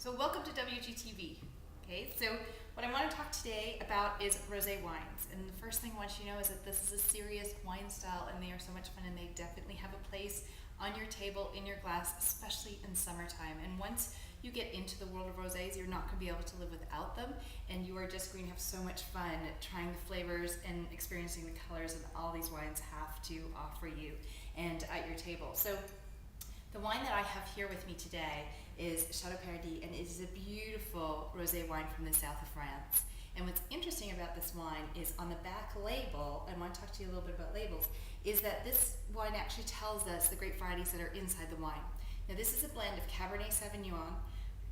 So welcome to WGTV. Okay, so what I want to talk today about is rosé wines. And the first thing I want you to know is that this is a serious wine style and they are so much fun and they definitely have a place on your table, in your glass, especially in summertime. And once you get into the world of rosés, you're not going to be able to live without them, and you are just going to have so much fun trying the flavors and experiencing the colors that all these wines have to offer you and at your table. So the wine that I have here with me today is Chateau Paradis, and it is a beautiful rosé wine from the south of France. And what's interesting about this wine is on the back label, I want to talk to you a little bit about labels, is that this wine actually tells us the grape varieties that are inside the wine. Now this is a blend of Cabernet Sauvignon,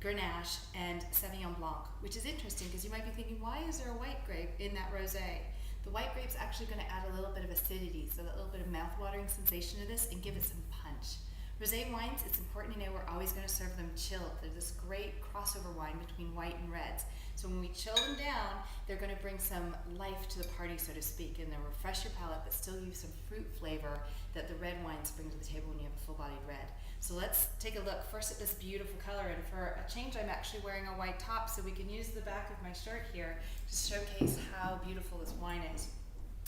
Grenache, and Sauvignon Blanc, which is interesting because you might be thinking, why is there a white grape in that rosé? The white grape's actually going to add a little bit of acidity, so that little bit of mouth-watering sensation to this, and give it some punch. Rosé wines, it's important to know we're always going to serve them chilled. They're this great crossover wine between white and reds. So when we chill them down, they're going to bring some life to the party, so to speak, and they'll refresh your palate, but still use some fruit flavor that the red wines bring to the table when you have a full-bodied red. So let's take a look first at this beautiful color, and for a change, I'm actually wearing a white top, so we can use the back of my shirt here to showcase how beautiful this wine is.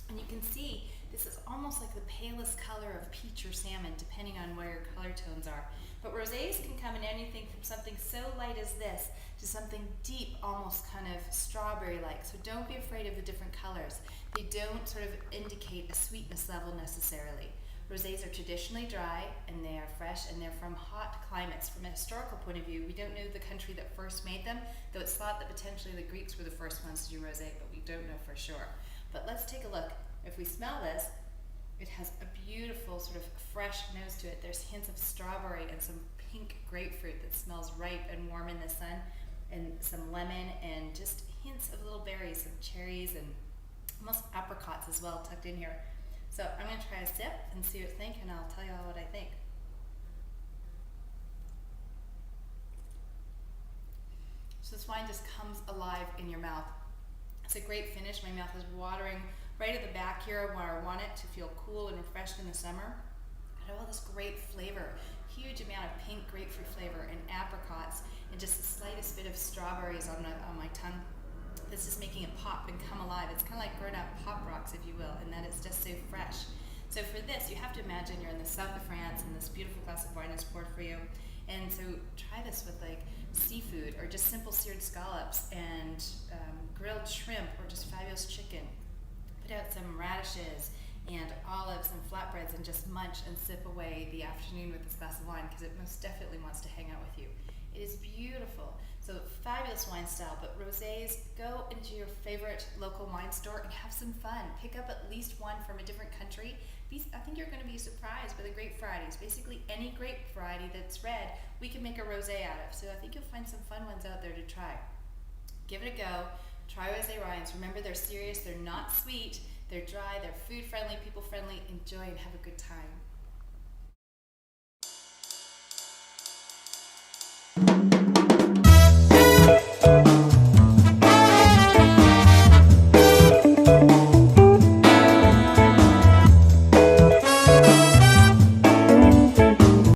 And you can see this is almost like the palest color of peach or salmon, depending on where your color tones are. But rosés can come in anything from something so light as this to something deep, almost kind of strawberry-like. So don't be afraid of the different colors. They don't sort of indicate a sweetness level necessarily. Rosés are traditionally dry and they are fresh and they're from hot climates. From a historical point of view, we don't know the country that first made them, though it's thought that potentially the Greeks were the first ones to do rosé, but we don't know for sure. But let's take a look. If we smell this, it has a beautiful sort of fresh nose to it. There's hints of strawberry and some pink grapefruit that smells ripe and warm in the sun, and some lemon and just hints of little berries, some cherries and almost apricots as well tucked in here. So I'm going to try a sip and see what you think, and I'll tell you all what I think. So this wine just comes alive in your mouth. It's a great finish. My mouth is watering right at the back here where I want it to feel cool and refreshed in the summer. I have all this great flavor, huge amount of pink grapefruit flavor and apricots, and just the slightest bit of strawberries on my tongue. This is making it pop and come alive. It's kind of like grown up pop rocks, if you will, and that is just so fresh. So for this, you have to imagine you're in the south of France and this beautiful glass of wine is poured for you. And so try this with like seafood or just simple seared scallops and grilled shrimp or just fabulous chicken. Put out some radishes and olives and flatbreads and just munch and sip away the afternoon with this glass of wine, because it most definitely wants to hang out with you. It is beautiful. So fabulous wine style, but rosés, go into your favorite local wine store and have some fun. Pick up at least one from a different country. I think you're going to be surprised by the grape varieties. Basically any grape variety that's red, we can make a rosé out of. So I think you'll find some fun ones out there to try. Give it a go. Try rosé wines. Remember, they're serious, they're not sweet, they're dry, they're food friendly, people friendly. Enjoy and have a good time.